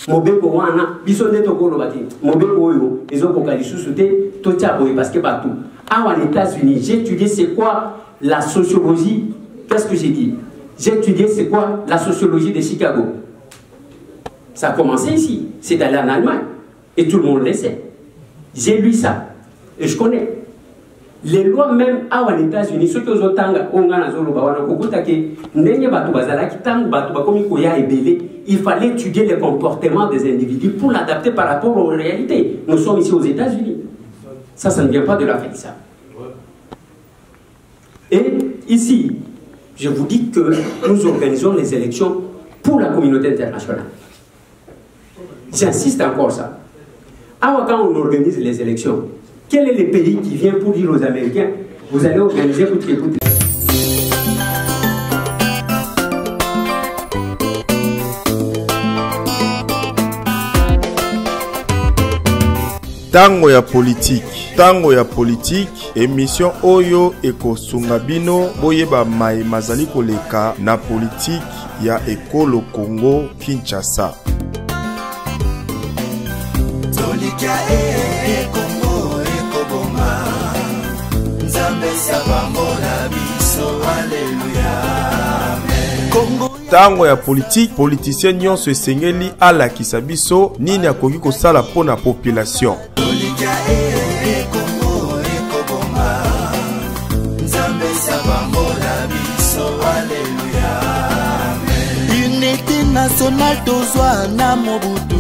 Mobeko wana bisonde tokolo bati mobeko oyo ezoko kalisusu te totia boye parce que partout en États-Unis j'ai étudié c'est quoi la sociologie. Qu'est-ce que j'ai dit? J'ai étudié c'est quoi la sociologie de Chicago. Ça a commencé ici, c'est d'aller en Allemagne et tout le monde le sait. J'ai lu ça et je connais les lois même en États-Unis. Ceux qui ont tanga ongana zolo bawana kokuta ke ndenge batu bazala kitangu batu bakomi koya ebele. Il fallait étudier les comportements des individus pour l'adapter par rapport aux réalités. Nous sommes ici aux États-Unis. Ça ne vient pas de l'Afrique, ça. Et ici, je vous dis que nous organisons les élections pour la communauté internationale. J'insiste encore ça. Alors, quand on organise les élections, quel est le pays qui vient pour dire aux Américains, vous allez organiser pour écouter. Tango ya politique, émission Oyo ekosunga bino boyeba mai mazali koleka na politique ya ekolo Congo Kinshasa. Congo ekoboma Nzambe sabamola biso alleluia. Tango ya politique, politicien nyonso esengeli alakisa biso nini akoki kosala pona population. Unité nationale tozwa na Mobutu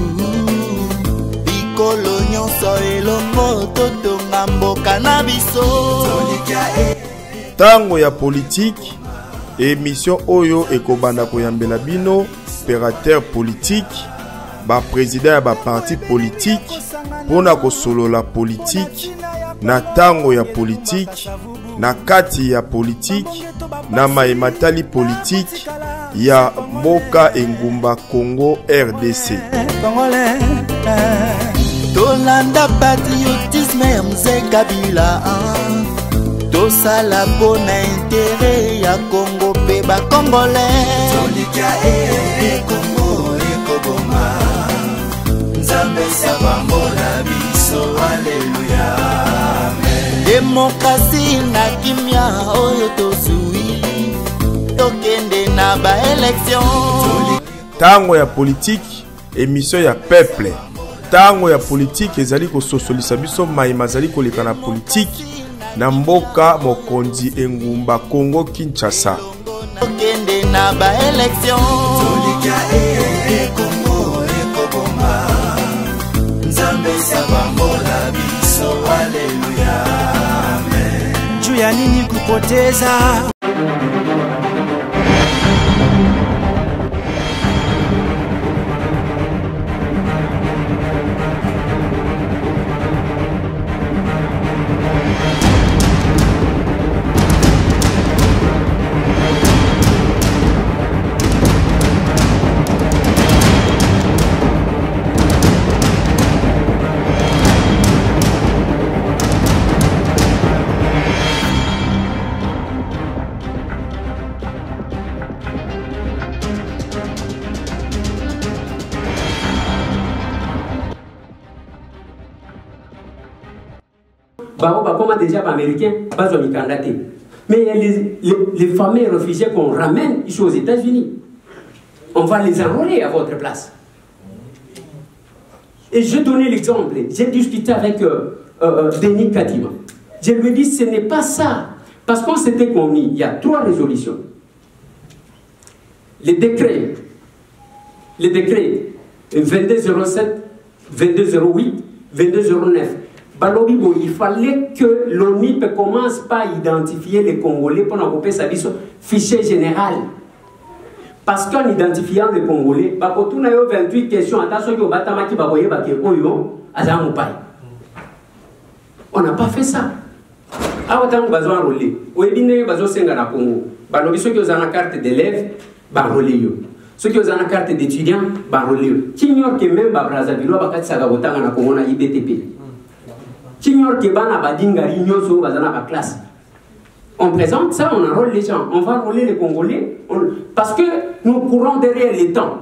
bikolo nyonso elongo totonga mboka na biso. Tango ya politique, émission Oyo ekobanda koyambela bino opérateur politique, ba président ya ba parti politique pona kosolola politique na tango ya politique, na kati ya politique, na maematali politique ya mboka engumba Congo RDC. Tolanda patriotisme ya Mzee Kabila, tosala pona intérêt ya Congo pe ba Congolais. Congo ekoboma Nzambe sabamola biso alleluia. Démocratie na kimia oyo tosui tokende na ba élection. Tango ya politique, émission ya peuple. Tango ya politique ezali ko socialisa biso mai mazali koleka na politique na mboka mokonzi engumba Congo Kinshasa. Tokende na ba élection. Congo ekoboma Nzambe sabamola biso alleluia. Juu ya nini kupoteza? Comment déjà les Américains, mais les fameux réfugiés qu'on ramène ici aux États-Unis, on va les enrôler à votre place. Et je donnais l'exemple, j'ai discuté avec Denis Kadima. Je lui ai dit, ce n'est pas ça. Parce qu'on s'était convenu, il y a 3 résolutions. Les décrets 2207, 2208, 2209. Balobibo, il fallait que l'ONU commence par identifier les Congolais pour n'occuper sa vie fichier général. Parce qu'en identifiant les Congolais, on a 28 questions. On n'a pas fait ça. Ceux qui ont une carte d'élève, ceux qui ont une carte d'étudiant, qui ignorent que même Brazzaville, on a IBTP. Classe. On présente ça, on enrôle les gens, on va enrôler les Congolais, parce que nous courons derrière les temps.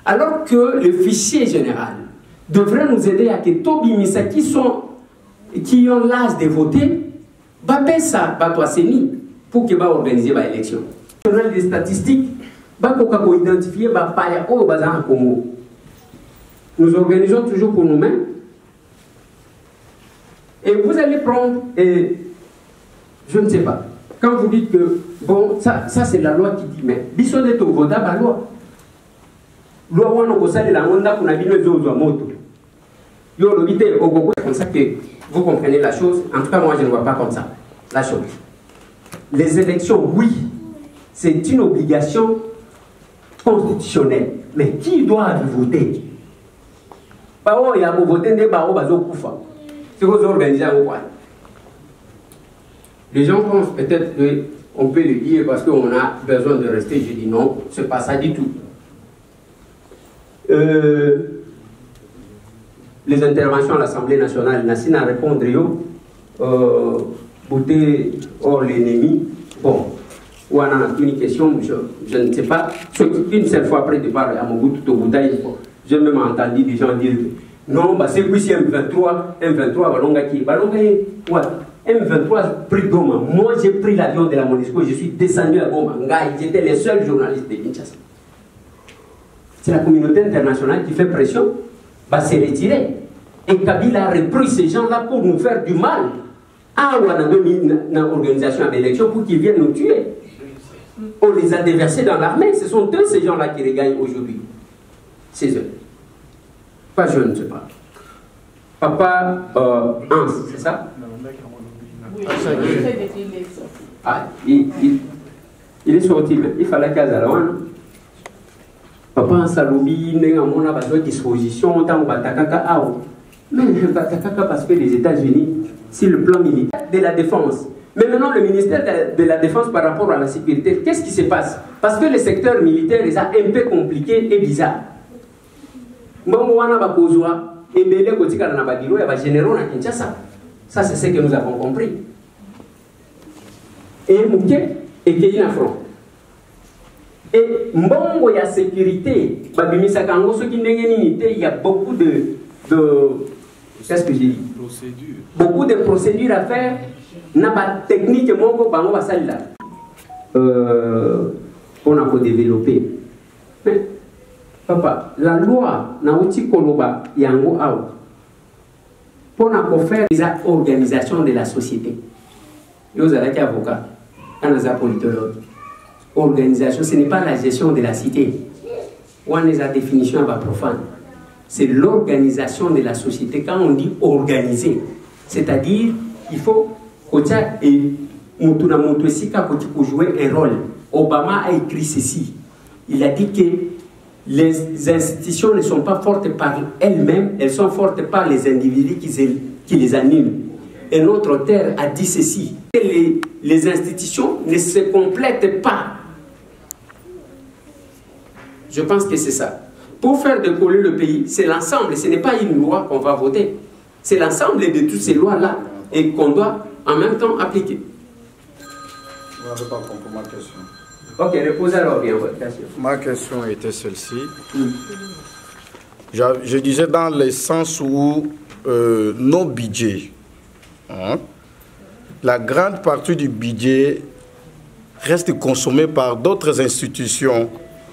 Alors que le fichier général devrait nous aider à que Tobi Misaki qui ont l'âge de voter, bah ça, bah toi pour que va organiser l'élection. National des statistiques, bah qu'on identifier bah pas au bazar Congo. Nous organisons toujours pour nous-mêmes. Et vous allez prendre, et je ne sais pas, quand vous dites que, bon, ça c'est la loi qui dit, mais, bisonne est au vote à la loi. Loi ou non, ça, la onda qu'on a vu le zoo à moto. Yo, le vité, au Gogo, c'est comme ça que vous comprenez la chose. En tout cas, moi, je ne vois pas comme ça. La chose. Les élections, oui, c'est une obligation constitutionnelle. Mais qui doit voter? Pas où il y a pour voter des barreaux, bazo koufa. C'est vous organisez au point. Les gens pensent peut-être qu'on peut le dire parce qu'on a besoin de rester. Je dis non, ce n'est pas ça du tout. Les interventions à l'Assemblée nationale, Nassina a répondu, bouté hors l'ennemi. Bon, ou on a une question, je ne sais pas. Une seule fois après départ, à mon goût, tout au bout j'ai même entendu des gens dire non, bah c'est ici M23, M23, M23 pris Goma. Moi j'ai pris l'avion de la MONUSCO, je suis descendu à Goma. J'étais le seul journaliste de Kinshasa. C'est la communauté internationale qui fait pression, va se retirer. Et Kabila a repris ces gens-là pour nous faire du mal. Ah, on a mis une organisation d'élection pour qu'ils viennent nous tuer. On les a déversés dans l'armée. Ce sont eux, ces gens-là, qui regagnent aujourd'hui. C'est eux. Pas je ne sais pas. Papa Hans, c'est ça? Ah, il est sorti, il fallait qu'à Zalawan. Papa Hans a lobby, il a besoin de disposition, tant que Batakaka a. Mais Batakaka parce que les États-Unis, c'est le plan militaire de la défense. Mais maintenant, le ministère de la Défense par rapport à la sécurité, qu'est-ce qui se passe? Parce que le secteur militaire est un peu compliqué et bizarre. Ça, c'est ce que nous avons compris. Et Mouké et Kéina Front. Et Mbongo, il y a sécurité. Il y a beaucoup de qu'est-ce que j'ai dit? Beaucoup de procédures à faire. N'a pas technique on a développé. Mais papa, la loi n'a outil koloba yango out pour faire des organisations de la société. Nous avons été avocats, on a politologue. Organisation, ce n'est pas la gestion de la cité. On a la définition à profane. C'est l'organisation de la société. Quand on dit organiser, c'est-à-dire il faut et Mutuna Mutwesika pour jouer un rôle. Obama a écrit ceci. Il a dit que les institutions ne sont pas fortes par elles-mêmes, elles sont fortes par les individus qui les animent. Et notre auteur a dit ceci. Les institutions ne se complètent pas. Je pense que c'est ça. Pour faire décoller le pays, c'est l'ensemble. Ce n'est pas une loi qu'on va voter. C'est l'ensemble de toutes ces lois-là et qu'on doit en même temps appliquer. Vous n'avez pas compris ma question. Ok, reposez alors bien votre question. Ma question était celle-ci. Je disais dans le sens où nos budgets, la grande partie du budget reste consommée par d'autres institutions,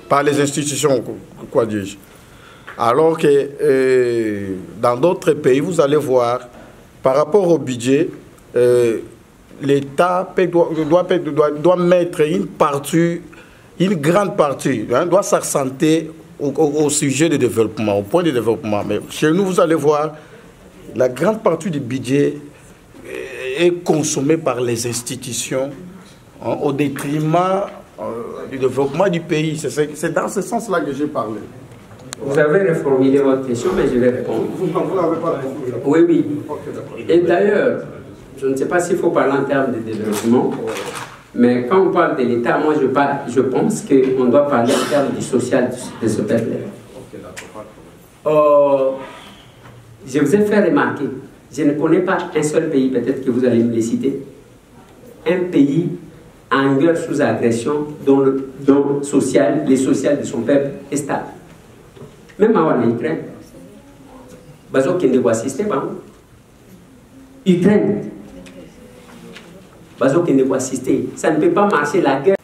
par les institutions, quoi dis-je. Alors que dans d'autres pays, vous allez voir, par rapport au budget, l'État doit mettre une grande partie, doit s'accenter au sujet de développement, au point de développement. Mais chez nous, vous allez voir, la grande partie du budget est consommée par les institutions au détriment du développement du pays. C'est dans ce sens-là que j'ai parlé. Vous avez reformulé votre question, mais je vais répondre. Vous n'avez pas répondu. Oui, oui. Et d'ailleurs, je ne sais pas s'il faut parler en termes de développement, mais quand on parle de l'État, moi je pense qu'on doit parler en termes du social de ce peuple-là. Je vous ai fait remarquer, je ne connais pas un seul pays, peut-être que vous allez me les citer, un pays en guerre sous agression dont les social de son peuple est stable. Même en Ukraine, bazo qui ne assister, Ukraine, bazo qui ne assister, ça ne peut pas marcher la guerre.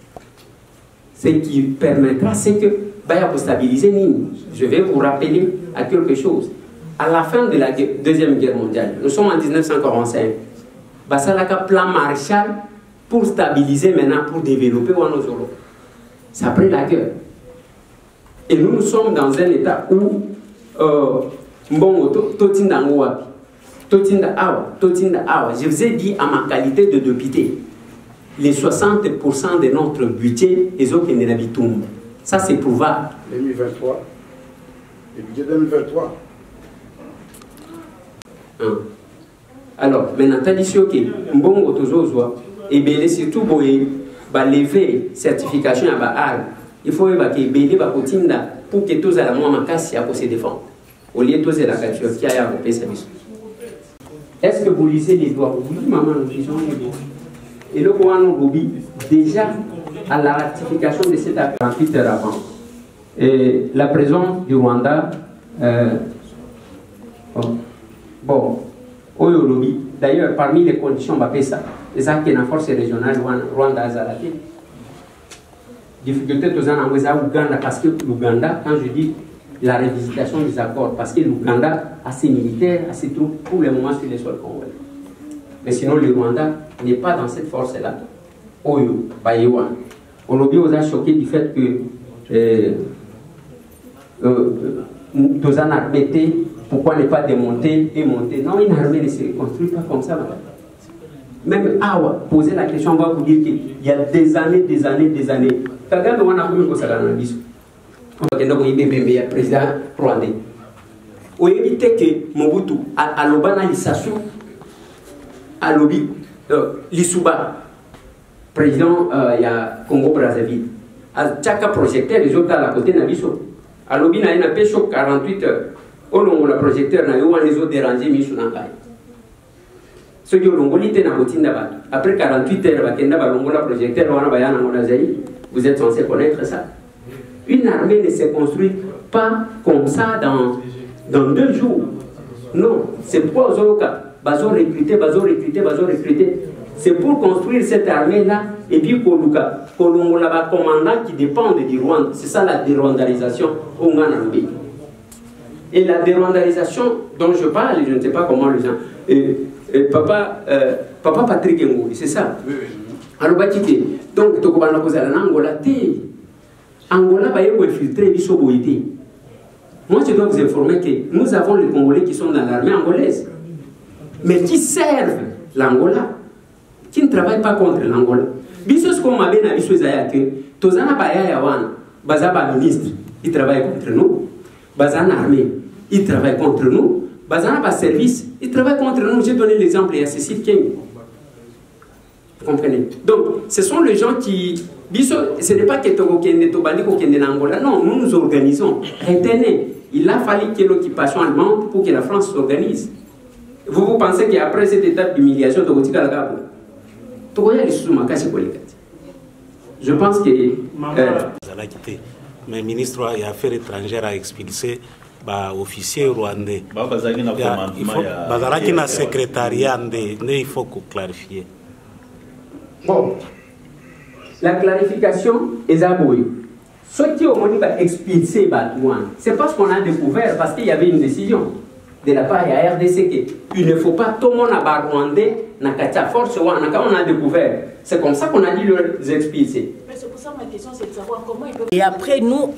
Ce qui permettra, c'est que pour stabiliser Nîmes. Je vais vous rappeler à quelque chose. À la fin de la Deuxième Guerre mondiale, nous sommes en 1945, ça a un plan Marshall pour stabiliser maintenant, pour développer Wanozolo. C'est après la guerre. Et nous sommes dans un état où je vous ai dit à ma qualité de député, les 60% de notre budget est au Kénénabitum. Ça c'est prouvable. 2023. Le budget 2023. Alors, maintenant, tu as dit que bon et bien surtout pour lever certification à Baal, il faut que Bélé va continuer pour que tous à la moins casse pour se défendre. Au lieu de tous la culture qui a à service. Est-ce que vous lisez les doigts? Oui, maman, nous lisons les doigts. Et le gouvernement déjà à la ratification de cet acte 48 heures avant. Et la présence du Rwanda, d'ailleurs, parmi les conditions, ça, les actes de la force régionale Rwanda Azalate. Difficulté aux Ouganda, parce que l'Ouganda, quand je dis la révisitation des accords, parce que l'Ouganda a ses militaires, a ses troupes pour le moment sur les sols congolais. Mais sinon, le Rwanda n'est pas dans cette force-là. Oyo, Bayewan. On a choqué du fait que nos armées, pourquoi ne pas démonter et monter? Non, une armée ne se construit pas comme ça, madame. Même Awa, poser la question, on va vous dire qu'il y a des années. Kagame, on a voulu que ça gagne un bisou. On a dit que président rwandais. On a évité que Mobutu, à l'Obana, l'Issassou, à l'Obi, l'Issouba, président, il y a Congo-Brazzaville. À chaque projecteur, les autres à la côté Nabiso. À l'Obi, il y a un pécho 48 heures. On a le projecteur, on a les autres dérangés, mis sur l'encaille. Ceux qui ont l'ongolité dans le après 48 heures, vous êtes censé connaître ça. Une armée ne se construit pas comme ça dans 2 jours. Non, c'est pourquoi aux autres cas, recruter. C'est pour construire cette armée-là, et puis pour le cas, commandant qui dépend du Rwanda. C'est ça la dérwandalisation au Nganambi. Et la dérwandalisation dont je parle, je ne sais pas comment les gens. Papa Patrick Ngoui, c'est ça. Alors, donc, tu vas Angola, Angola va infiltrer les Soboïté. Moi, je dois vous informer que nous avons les Congolais qui sont dans l'armée angolaise, mais qui servent l'Angola, qui ne travaillent pas contre l'Angola. Bisous comme ma belle Bisous Zayake, Tozana Baya Yawan, Bazaba ministre, ils travaillent contre nous, Bazana armée, ils travaillent contre nous, Bazana pas service, ils travaillent contre nous. J'ai donné l'exemple à Cécile Keng. Vous comprenez? Donc, ce sont les gens qui. Ce n'est pas que Togo Kende, Tobali Kende Angola. Non, nous nous organisons. Retenez, il a fallu qu'il y ait l'occupation allemande pour que la France s'organise. Vous pensez qu'après cette étape d'humiliation, Togo Tika la Gabo, Togo Yali Soumaka, c'est quoi les gars? Je pense que. Mais le ministre des Affaires étrangères a expulsé officier rwandais. Il y a un secrétariat, il faut clarifier. Bon, la clarification est abouée. Ce qui au moins va expulser Batouan, c'est parce qu'on a découvert, parce qu'il y avait une décision de la part de la RDC qu'il ne faut pas tout le monde à rwandais, n'a qu'à force, on a découvert. C'est comme ça qu'on a dit les expulser. C'est pour ça ma question, c'est de savoir comment ils peuvent. Et après, nous,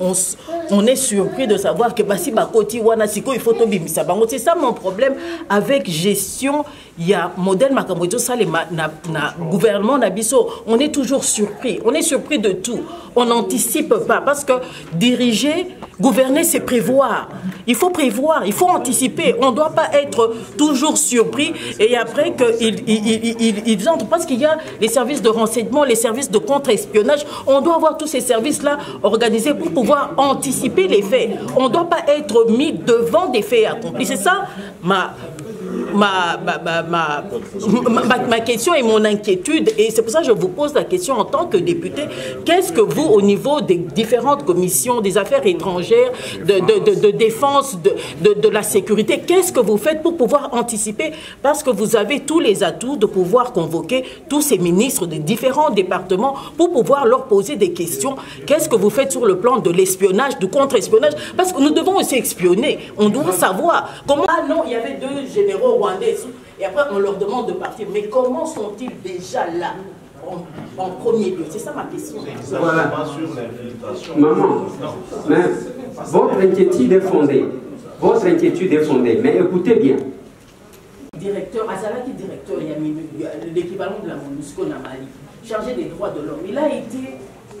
on est surpris de savoir que Bassi Bakoti, Wanasiko, il faut tomber. C'est ça mon problème avec gestion. Il y a modèle Makambojo, ça, le gouvernement Nabiso. On est toujours surpris. On est surpris de tout. On n'anticipe pas. Parce que diriger, gouverner, c'est prévoir. Il faut prévoir, il faut anticiper. On ne doit pas être toujours surpris. Et après qu'ils entrent, parce qu'il y a les services de renseignement, les services de contre-espionnage. On doit avoir tous ces services-là organisés pour pouvoir anticiper les faits. On ne doit pas être mis devant des faits accomplis. C'est ça ma question et mon inquiétude, et c'est pour ça que je vous pose la question en tant que député. Qu'est-ce que vous, au niveau des différentes commissions, des affaires étrangères, de défense, de la sécurité, qu'est-ce que vous faites pour pouvoir anticiper? Parce que vous avez tous les atouts de pouvoir convoquer tous ces ministres des différents départements pour pouvoir leur poser des questions. Qu'est-ce que vous faites sur le plan de l'espionnage, du contre-espionnage? Parce que nous devons aussi espionner. On doit savoir comment... Ah non, il y avait 2 généraux rwandais et après on leur demande de partir. Mais comment sont-ils déjà là en premier lieu? C'est ça ma question. Voilà. Maman, mais votre inquiétude est fondée. Votre inquiétude est fondée. Mais écoutez bien. Directeur, Azalaki directeur, il y a l'équivalent de la MONUSCO na Mali, chargé des droits de l'homme. Il a été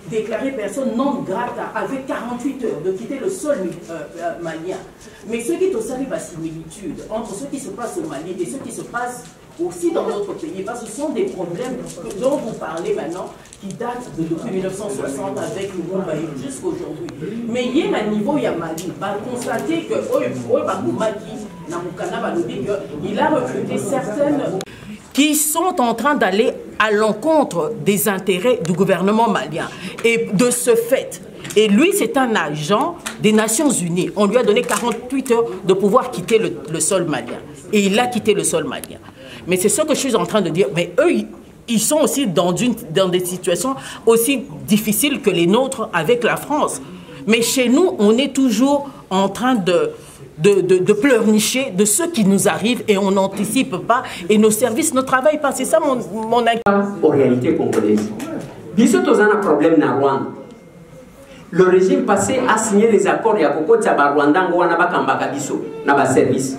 déclaré personne non grata avec 48 heures de quitter le sol malien. Mais ce qui est aussi la similitude entre ce qui se passe au Mali et ce qui se passe aussi dans notre pays, parce que ce sont des problèmes dont vous parlez maintenant qui datent depuis 1960 avec le groupe jusqu'à aujourd'hui. Mais il y a un niveau, il y a Mali, va constater que il a recruté certaines qui sont en train d'aller à l'encontre des intérêts du gouvernement malien. Et de ce fait, et lui c'est un agent des Nations Unies, on lui a donné 48 heures de pouvoir quitter le sol malien. Et il a quitté le sol malien. Mais c'est ce que je suis en train de dire. Mais eux, ils sont aussi dans des situations aussi difficiles que les nôtres avec la France. Mais chez nous, on est toujours en train de pleurnicher de ce qui nous arrive et on n'anticipe pas et nos services ne travaillent pas. C'est ça mon inquiétude. En réalité congolaise. Biso tozana problème na Rwanda. Le régime passé a signé les accords ya kokotsa ba Rwanda ngwana bakambaka biso na ba service.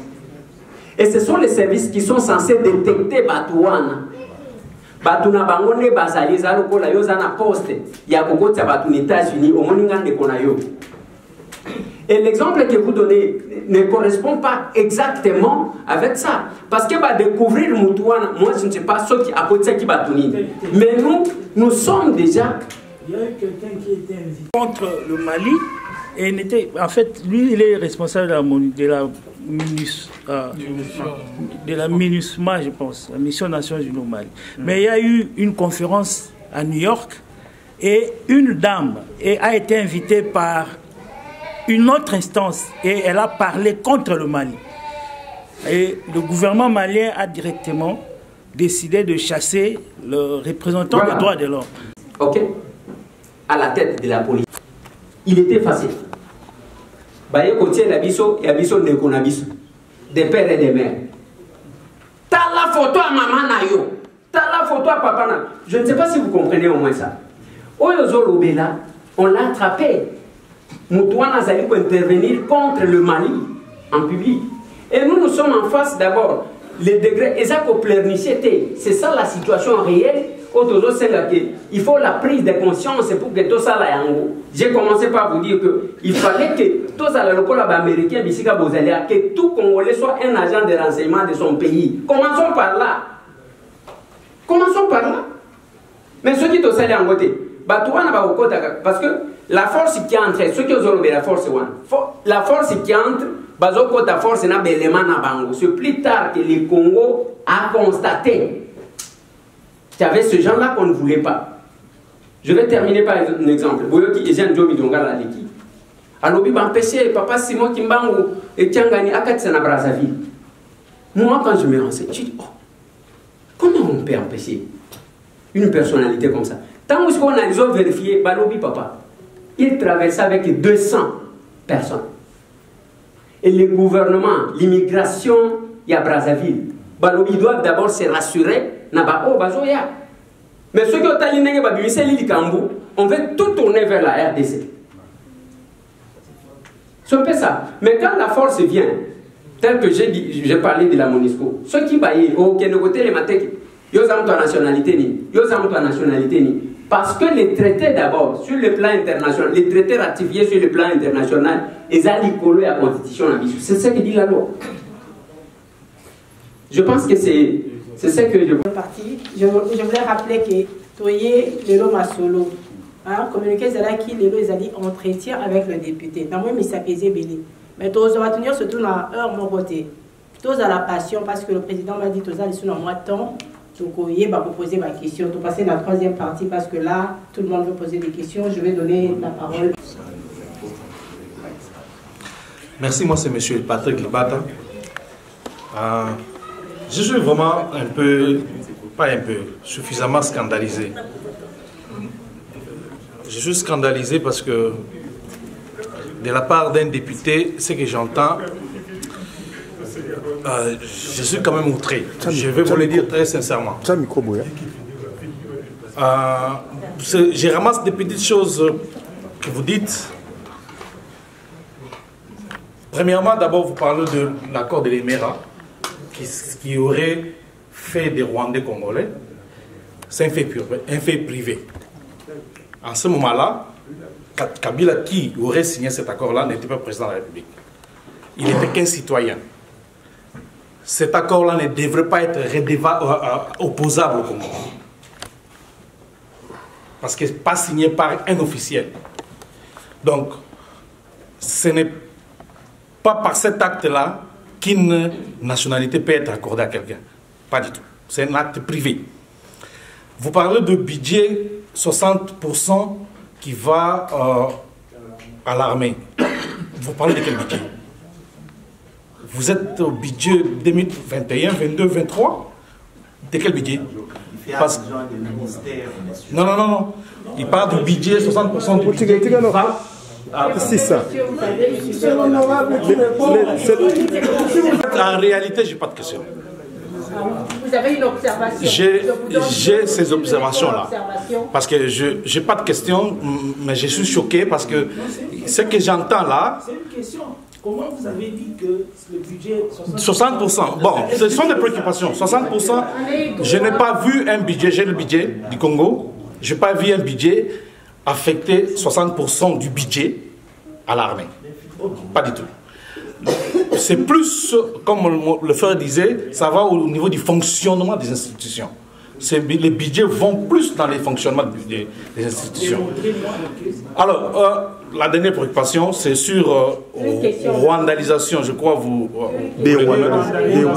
Et ce sont les services qui sont censés détecter Batouana. Batuna bangone bazali zalo kola yo zana poste ya kokotsa batu aux États-Unis au moninga de konayo. Et l'exemple que vous donnez ne correspond pas exactement avec ça. Parce que va découvrir Moutouana, moi je ne sais pas ce qui a côté qui va tourner. Mais nous sommes déjà. Il y a eu quelqu'un qui était invité contre le Mali et en fait, lui, il est responsable de la MINUSMA, je pense, la mission Nations Unies au Mali. Mais il y a eu une conférence à New York et une dame a été invitée par une autre instance et elle a parlé contre le Mali. Et le gouvernement malien a directement décidé de chasser le représentant des droits de l'homme. Ok. À la tête de la police. Il était facile. Baye côté la biso et abiso ne konabiso. Des pères et des mères. T'as la photo à maman na yo. T'as la photo à papa na. Je ne sais pas si vous comprenez au moins ça. Oyozo Lobela, on l'a attrapé. Moutouana Zali pour intervenir contre le Mali en public. Et nous sommes en face d'abord. Les degrés, c'est ça la situation réelle. Il faut la prise de conscience pour que tout ça là. J'ai commencé par vous dire qu'il fallait que tout ça là, le américain, que tout Congolais soit un agent de renseignement de son pays. Commençons par là. Commençons par là. Mais ceux qui sont allés en côté, parce que la force qui entre, ceux qui ont la force, la force qui entre, la force n'a c'est plus tard que le Congo a constaté qu'il y avait ce genre-là qu'on ne voulait pas. Je vais terminer par un exemple. Boyoki et Jean Jomi Donga la Leki. Alors, il m'a empêché, papa Simon Kimbango et Tiangani Akatsana Brazzaville. Moi, quand je me renseigne, je dis, oh, comment on peut empêcher une personnalité comme ça? Tant qu'on a vérifié, Balobi papa, il traversait avec 200 personnes. Et le gouvernement, l'immigration, il y a Brazzaville. Balobi doivent d'abord se rassurer. Mais ceux qui ont été on veut tout tourner vers la RDC. C'est un peu ça. Mais quand la force vient, tel que j'ai parlé de la MONUSCO, ceux qui baillent, ok, de côté les matins, ils ont ta nationalité ni. Parce que les traités d'abord, sur le plan international, les traités ratifiés sur le plan international, ils ont collé à la constitution. C'est ce que dit la loi. Je pense que c'est ce que je veux. Je voulais rappeler que Toye Lelo Masolo, communiqué Zalaki Lelo Zali entretien avec le député. Dans moi, il s'apaisait belé. Mais tous va tenir surtout dans heure mon côté. tous à la passion, parce que le président m'a dit tous à laisser un mois de temps. Donc, il va poser ma question. Donc, passer à la troisième partie, parce que là, tout le monde veut poser des questions. Je vais donner la parole. Merci, moi c'est M. Patrick Libata. Je suis vraiment un peu, pas un peu, suffisamment scandalisé. Je suis scandalisé parce que de la part d'un député, ce que j'entends, je suis quand même outré. Je vais vous le dire très sincèrement. Je ramasse des petites choses que vous dites. Premièrement, d'abord, vous parlez de l'accord de l'Émirat qui aurait fait des Rwandais congolais. C'est un fait privé. En ce moment-là, Kabila, qui aurait signé cet accord-là, n'était pas président de la République. Il n'était qu'un citoyen. Cet accord-là ne devrait pas être opposable au Congo. Parce qu'il n'est pas signé par un officiel. Donc, ce n'est pas par cet acte-là qu'une nationalité peut être accordée à quelqu'un. Pas du tout. C'est un acte privé. Vous parlez de budget 60% qui va à l'armée. Vous parlez de quel budget? Vous êtes au budget 2021, 22, 23? De quel budget? Non, non, non, non. Il parle du budget 60% du budget qui va... C'est ça. En réalité, je n'ai pas de question. Vous avez une observation? J'ai ces observations-là. Parce que je n'ai pas de question, mais je suis choqué parce que ce que j'entends là... C'est une question. Comment vous avez dit que le budget... 60%. Bon, ce sont des préoccupations. 60%, je n'ai pas vu un budget, j'ai le budget du Congo, je n'ai pas vu un budget affecter 60% du budget à l'armée. Pas du tout. C'est plus, comme le frère disait, ça va au niveau du fonctionnement des institutions. Les budgets vont plus dans les fonctionnements des institutions. Alors, la dernière préoccupation, c'est sur rwandalisation. Je crois vous...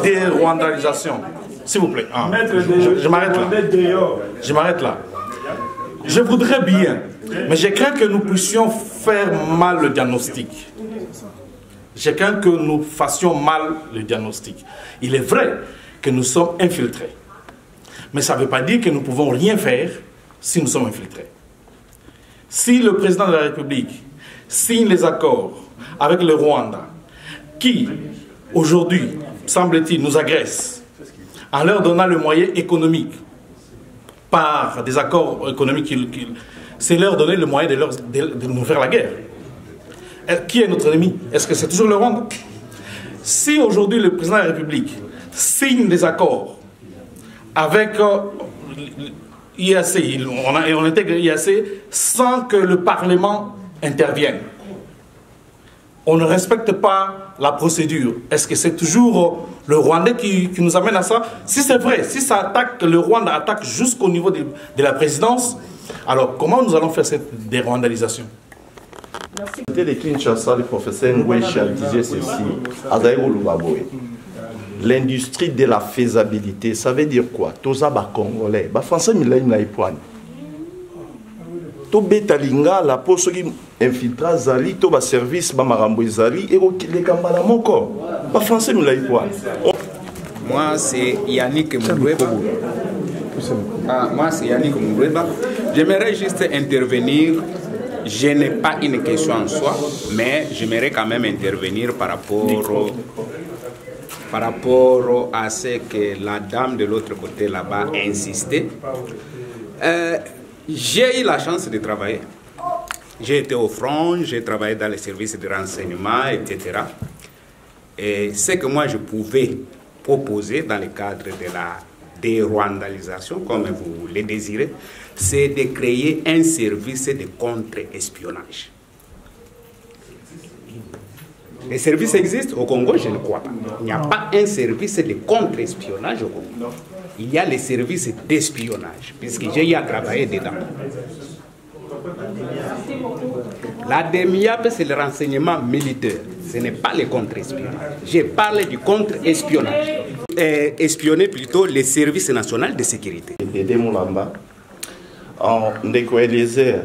Dérwandalisation. S'il vous plaît. Je m'arrête là. Je m'arrête là. Je voudrais bien, mais j'ai craint que nous puissions faire mal le diagnostic. J'ai craint que nous fassions mal le diagnostic. Il est vrai que nous sommes infiltrés. Mais ça ne veut pas dire que nous ne pouvons rien faire si nous sommes infiltrés. Si le président de la République signe les accords avec le Rwanda, qui, aujourd'hui, semble-t-il, nous agresse, en leur donnant le moyen économique, par des accords économiques, c'est leur donner le moyen de nous faire la guerre. Qui est notre ennemi? Est-ce que c'est toujours le Rwanda? Si aujourd'hui le président de la République signe des accords avec l'IAC, on intègre l'IAC sans que le Parlement intervienne, on ne respecte pas la procédure. Est-ce que c'est toujours le Rwandais qui nous amène à ça? Si c'est vrai, si ça attaque, le Rwanda attaque jusqu'au niveau de la présidence, alors comment nous allons faire cette dérwandalisation? C'était de Kinshasa, le professeur Ngwesha disait ceci, l'industrie de la faisabilité, ça veut dire quoi? Toza ba Congolais, ba Français milai na ipwani. To betalinga la poso qui infiltra zali, to ba service ba marambo zali et le kambala moko. Ba Français milai ipwani. Moi c'est Yannick Mouroueba. Moi c'est Yannick Mouroueba. J'aimerais juste intervenir. Je n'ai pas une question en soi, mais j'aimerais quand même intervenir par rapport à ce que la dame de l'autre côté là-bas a insisté. J'ai eu la chance de travailler. J'ai été au front, j'ai travaillé dans les services de renseignement, etc. Et ce que moi je pouvais proposer dans le cadre de la dérwandalisation, comme vous le désirez, c'est de créer un service de contre-espionnage. Les services existent au Congo, je ne crois pas. Il n'y a pas un service de contre-espionnage au Congo. Il y a les services d'espionnage, puisque j'ai eu à travailler dedans. La DEMIAP, c'est le renseignement militaire. Ce n'est pas le contre-espionnage. Je parle du contre-espionnage. Espionner plutôt les services nationaux de sécurité. Dédé Moulamba, en Ndeko-Eliezer,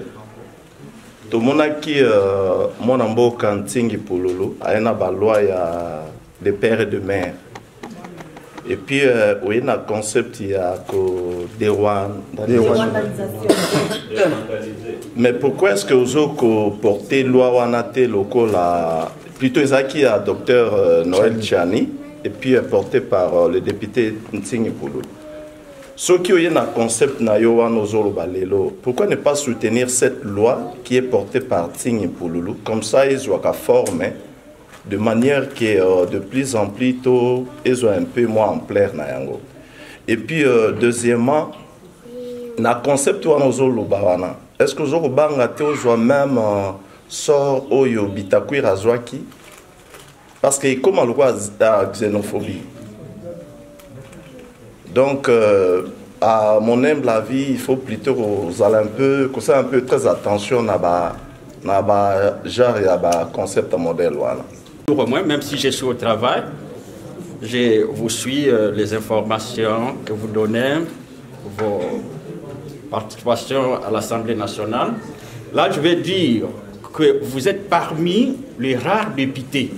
tout le monde qui mon ambo kantingi pululu, a une loi de père et de mère. Et puis, il y a un concept qui a mais pourquoi est-ce que vous avez porté loi Wanate local plutôt qui a docteur Noël Tchani et puis porté par le député Ntingi Poulou. Ce qui est un concept pourquoi ne pas soutenir cette loi qui est portée par Ntingi Poulou? Comme ça, ils ont formé de manière que de plus en plus tôt, ils ont un peu moins en plaire. Et puis, deuxièmement, le concept est-ce que vous avez même sort au Bitakui Razwaki? Parce que comment le voit la xénophobie? Donc, à mon humble avis, il faut plutôt que un peu très attention à genre à concept modèle. Voilà. Pour moi, même si je suis au travail, je vous suis les informations que vous donnez, vos participations à l'Assemblée nationale. Là, je vais dire que vous êtes parmi les rares députés.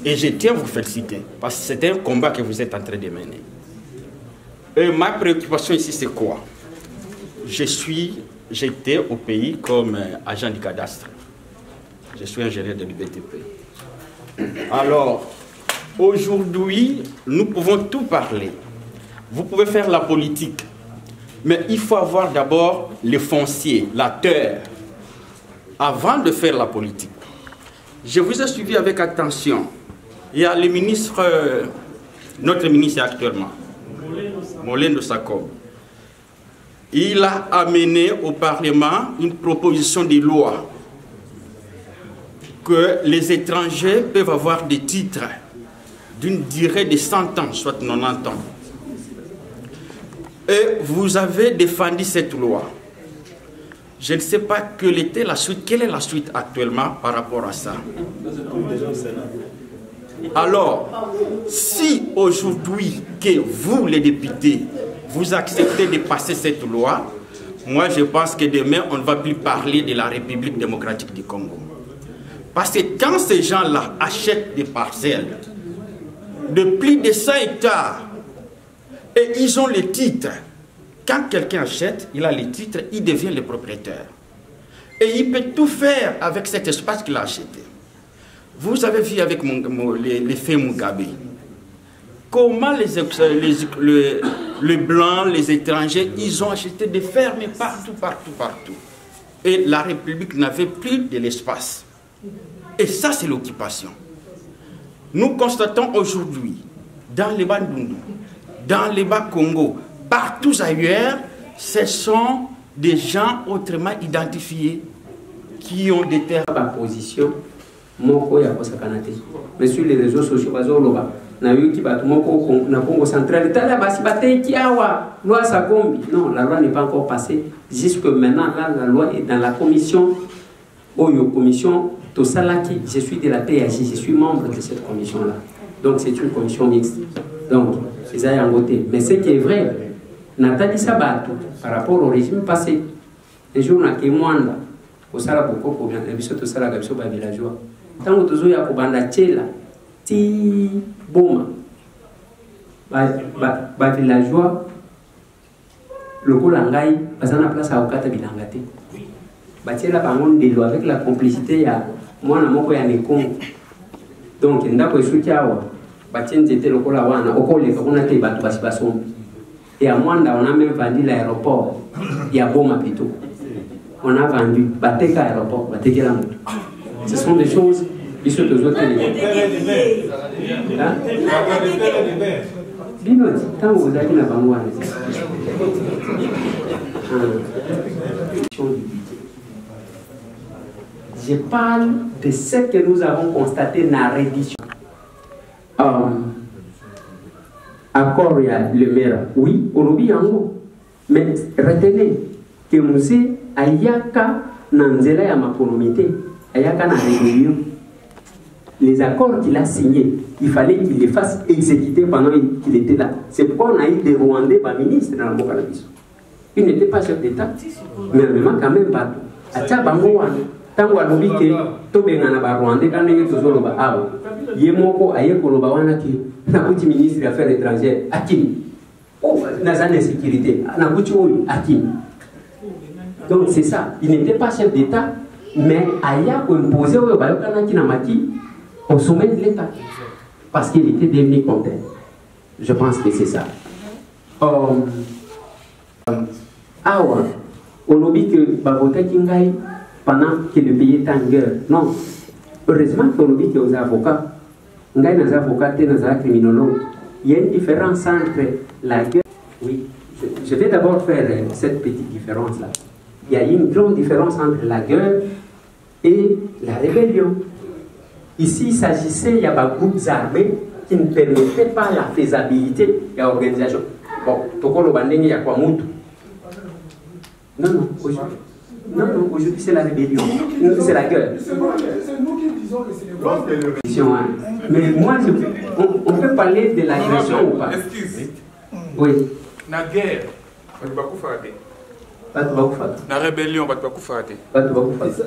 Et je tiens à vous féliciter, parce que c'est un combat que vous êtes en train de mener. Et ma préoccupation ici, c'est quoi? J'étais au pays comme agent du cadastre. Je suis ingénieur de l'UBTP. Alors, aujourd'hui, nous pouvons tout parler. Vous pouvez faire la politique. Mais il faut avoir d'abord le foncier, la terre, avant de faire la politique. Je vous ai suivi avec attention. Il y a le ministre, notre ministre actuellement, Molendo Sako. Il a amené au Parlement une proposition de loi que les étrangers peuvent avoir des titres d'une durée de 100 ans, soit 90 ans. Et vous avez défendu cette loi. Je ne sais pas quelle était la suite. Quelle est la suite actuellement par rapport à ça? Alors, si aujourd'hui que vous, les députés, vous acceptez de passer cette loi, moi je pense que demain on ne va plus parler de la République démocratique du Congo. Parce que quand ces gens-là achètent des parcelles de plus de 100 hectares et ils ont les titres, quand quelqu'un achète, il a les titres, il devient le propriétaire. Et il peut tout faire avec cet espace qu'il a acheté. Vous avez vu avec les faits Mugabe, comment les Blancs, les étrangers, ils ont acheté des fermes partout, partout, partout. Et la République n'avait plus de l'espace. Et ça, c'est l'occupation. Nous constatons aujourd'hui, dans les Bandundu, dans les Bas-Congo, partout ailleurs, ce sont des gens autrement identifiés qui ont des terres. Par position, mais sur les réseaux sociaux, na Congo central, non, la loi n'est pas encore passée. Jusque maintenant, là, la loi est dans la commission, commission Tosalaki. Je suis de la PAJ, je suis membre de cette commission-là. Donc c'est une commission mixte. Donc, c'est ça en côté. Mais ce qui est vrai, Nathalie Sabato, par rapport au régime passé, un jour, on a Kémouanda, au Salaboko, pour bien, et puis surtout Salagabso, villageois. Tant que tu as Kobanda Tchela, Ti Boma, villageois, le Kolangai, Bazana place à Okata Bilangate. Batiela Bangon de l'eau avec la complicité, moi, Namoko Yanekongo. Donc, il n'y a pas de soutien. Batien était le Kolawana, au Kolé, on a été Batubasibasson. Et à Mwanda, on a même vendu l'aéroport. Il y a Boma plutôt. On a vendu Bateka aéroport, Bateka la moto. Ce sont des choses qui sont aux autres télévisions. Binoti, tant que vous avez la banque, je parle de ce que nous avons constaté dans la reddition. Accord le maire, oui, on oublie en haut. Mais retenez que Moussé Ayaka Nanzela ya maponomité, Ayaka na rébellion. les accords qu'il a signés, il fallait qu'il les fasse exécuter pendant qu'il était là. C'est pourquoi on a eu des Rwandais, pas ministres dans la Bocalabiso. Il n'était pas chef d'État, mais vraiment quand même pas. Atia bango wana, tango alobi ke tobengana ba Rwandais quand ndenge tozoloba awa. Ye moko aye koloba wana ki nakuti ministre des Affaires étrangères Akim. Oh, nazane sécurité, nakuti oyo Akim. Donc c'est ça, il n'était pas chef d'État, mais aya ko imposer oyo bayokana ki na maki au sommet de l'État. Parce qu'il était devenu compteur. Je pense que c'est ça. Awa, on oublie que Babota Kingai, pendant que le pays est en guerre. Non. Heureusement qu'on oublie que aux avocats, Ngai nos avocats et nos criminologues, il y a une différence entre la guerre. Oui, je vais d'abord faire cette petite différence-là. Il y a une grande différence entre la guerre et la rébellion. Ici, il s'agissait, il y a des groupes armés qui ne permettaient pas la faisabilité de l'organisation. Bon, Tokolo Bandeng, il y a quoi, Moutou? Non, aujourd'hui c'est la rébellion. C'est la guerre. C'est nous qui disons que c'est les voix. Mais moi, on peut parler de l'agression ou pas? Excuse. Oui. La guerre, la rébellion,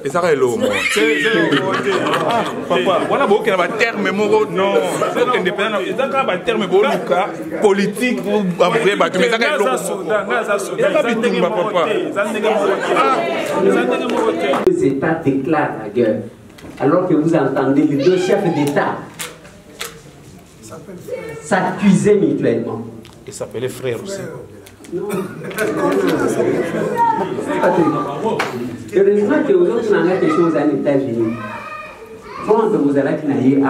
et ça est l'eau. Papa, voilà beaucoup de termes non. C'est indépendant. Ils ont un terme politique ou après battu. Mais ça est l'eau. Les États déclarent la guerre, alors que vous entendez les deux chefs d'État s'accuser mutuellement. Ils s'appelaient frères aussi. Non. Heureusement que vous autres n'avez quelque chose aux États-Unis. Quand vous allez aller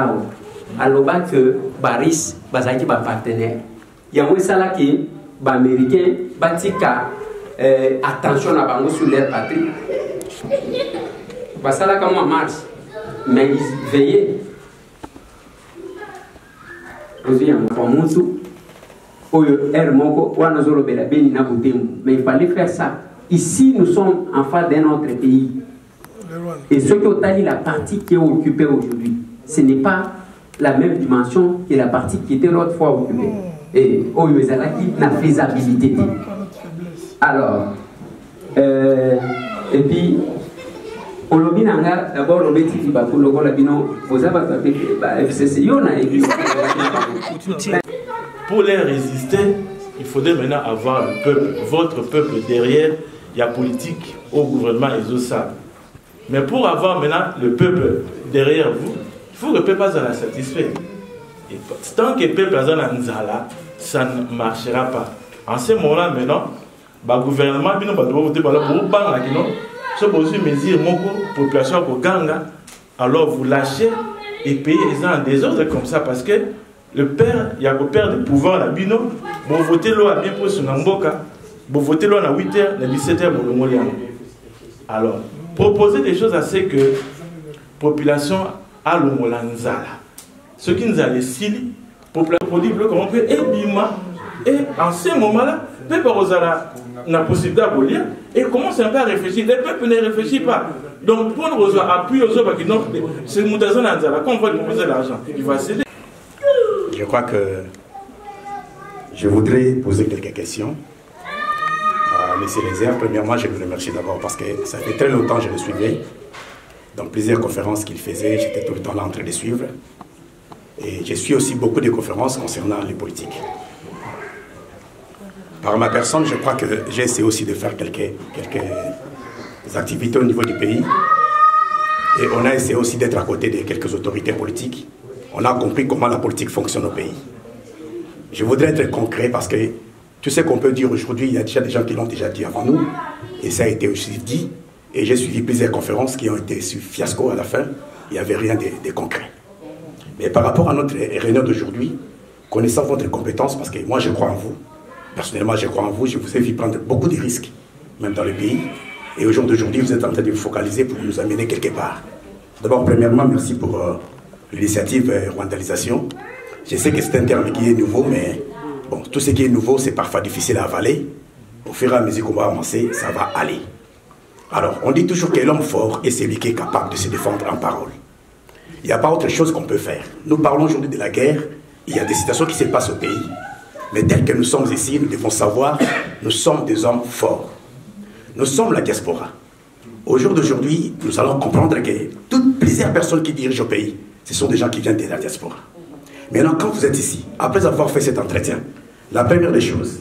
à l'oba que Baris, Bazaki, ba partenaire. Il y a un sala qui, ba américain, batika attention à bango sur leur patrie. Basala comme marche, mais ils veillaient. Vous voyez, mais il fallait faire ça. Ici, nous sommes en face d'un autre pays. Et ce qui est la partie qui est occupée aujourd'hui, ce n'est pas la même dimension que la partie qui était l'autre fois occupée. Et la faisabilité. Alors, et puis, on l'a bien d'abord, on l'a dit, vous avez pour les résister, il faudrait maintenant avoir le peuple, votre peuple derrière, il y a politique au gouvernement et au SAB. Mais pour avoir maintenant le peuple derrière vous, il faut que le peuple soit satisfait. Et tant que le peuple est là, ça ne marchera pas. En ce moment-là, maintenant, le gouvernement va voter pour le mesure population alors vous lâchez et payez les gens en désordre comme ça parce que le père, il y a le père de pouvoir la bino, vous votez l'eau à bien pour son amboka, vous votez l'eau à 8h, à 17h pour le Molian. Alors, proposez des choses à ce que la population a le Molanzala. Ce qui nous a laissé, la population peut comment on peut et en ce moment-là, le peuple n'a possibilité à voler et commence un peu à réfléchir. Le peuple ne réfléchit pas. Donc, pour nous appuyer aux autres, c'est le Moutazan Anzala. Quand on va déposer l'argent, il va céder. Je crois que je voudrais poser quelques questions à M. Lézère. Premièrement, je vous remercie d'abord parce que ça fait très longtemps que je le suivais. Dans plusieurs conférences qu'il faisait, j'étais tout le temps là en train de suivre. Et je suis aussi beaucoup de conférences concernant les politiques. Par ma personne, je crois que j'ai essayé aussi de faire quelques activités au niveau du pays. Et on a essayé aussi d'être à côté de quelques autorités politiques. On a compris comment la politique fonctionne au pays. Je voudrais être concret parce que tout ce qu'on peut dire aujourd'hui, il y a déjà des gens qui l'ont déjà dit avant nous. Et ça a été aussi dit. Et j'ai suivi plusieurs conférences qui ont été sur fiasco à la fin. Il n'y avait rien de concret. Mais par rapport à notre réunion d'aujourd'hui, connaissant votre compétence, parce que moi je crois en vous, personnellement je crois en vous, je vous ai vu prendre beaucoup de risques, même dans le pays. Et au jour d'aujourd'hui, vous êtes en train de vous focaliser pour nous amener quelque part. D'abord, premièrement, merci pour l'initiative rwandalisation. Je sais que c'est un terme qui est nouveau, mais bon, tout ce qui est nouveau, c'est parfois difficile à avaler. Au fur et à mesure qu'on va avancer, ça va aller. Alors, on dit toujours que l'homme fort est celui qui est capable de se défendre en parole. Il n'y a pas autre chose qu'on peut faire. Nous parlons aujourd'hui de la guerre. Il y a des situations qui se passent au pays. Mais tel que nous sommes ici, nous devons savoir, nous sommes des hommes forts. Nous sommes la diaspora. Au jour d'aujourd'hui, nous allons comprendre que plusieurs personnes qui dirigent au pays, ce sont des gens qui viennent de la diaspora. Maintenant, quand vous êtes ici, après avoir fait cet entretien, la première des choses,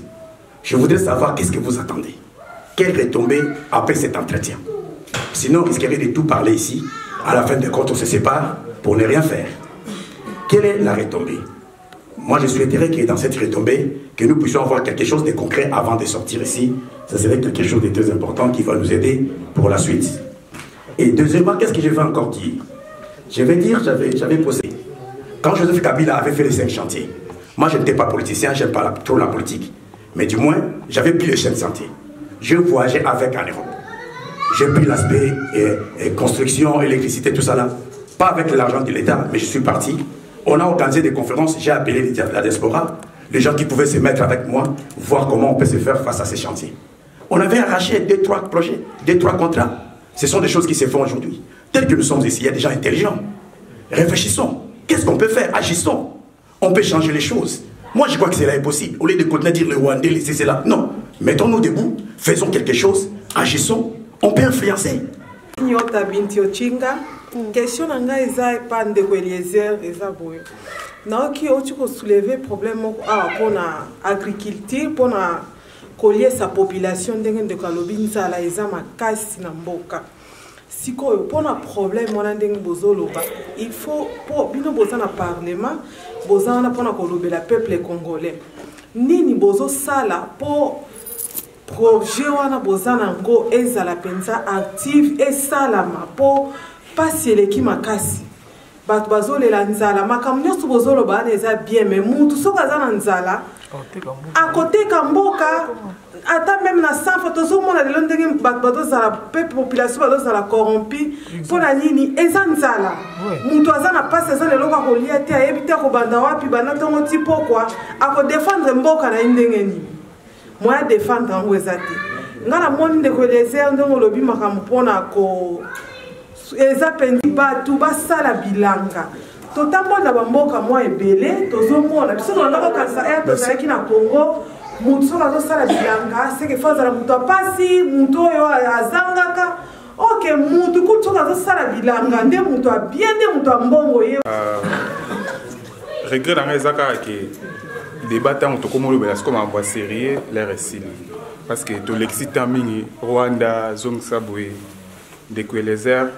je voudrais savoir qu'est-ce que vous attendez. Quelle retombée après cet entretien? Sinon, on risquerait de tout parler ici. À la fin de compte, on se sépare pour ne rien faire. Quelle est la retombée? Moi, je souhaiterais que dans cette retombée, que nous puissions avoir quelque chose de concret avant de sortir ici. Ça serait quelque chose de très important qui va nous aider pour la suite. Et deuxièmement, qu'est-ce que je vais encore dire? Je vais dire, j'avais posé. Quand Joseph Kabila avait fait les 5 chantiers, moi, je n'étais pas politicien, je n'aime pas trop la politique. Mais du moins, j'avais pris les chaînes chantiers. Je voyageais avec en Europe. J'ai pris l'aspect construction, électricité, tout ça là. Pas avec l'argent de l'État, mais je suis parti. On a organisé des conférences, j'ai appelé la diaspora, les gens qui pouvaient se mettre avec moi, voir comment on peut se faire face à ces chantiers. On avait arraché 2-3 projets, 2-3 contrats. Ce sont des choses qui se font aujourd'hui. Tel que nous sommes ici, il y a des gens intelligents. Réfléchissons. Qu'est-ce qu'on peut faire? Agissons. On peut changer les choses. Moi, je crois que cela est possible. Au lieu de continuer à dire le Rwandais, laissez cela. Non. Mettons-nous debout, faisons quelque chose, agissons. On peut influencer. Question nanga eza pas de Eliezer eza boye. Na ki o tiko soulever problème pour na agriculture pour na collier sa population ndenge de kalobi nzala eza makasi na mboka. Siko pour na problème wana ndenge bozoloba, il faut pour bino boza na parlement, boza na pour na kolobela peuple congolais. Nini bozo sala pour projet wana boza na ngo ezala penza active et salama pour passer les qui makasi bat bazole la nzala makamnyo su bozolo ba neza bien mais mutu so kaza na nzala à côté kamboka ata même na sans photo so mona le ndenge bat bazala peuple population bazala corrompu pour la nini eza nzala mutu azana passe eza le loka ko liete ayebite ko banda wapi bana tongo tipo quoi a ko défendre mboka na ndenge ni moi défendre ngwezati ngala moni de ko les ndongo lobi makampona ko eza pendi batu basala bilanga totambola bamboka mwa ebele tozomona biso tondako kanisa tozalaki na Congo mutu soki azosala bilanga seke fazala mutu apasi mutu oyo azangaka ok mutu kutu soki azosala bilanga nde mutu abie nde mutu ambongo ye regret nanga eza kaka ke débat ntango tokomolobela siko makambo ya sérieux l'air esili parce que tolekisi ntan mingi Rwanda zongisa boye ndeko Eliezer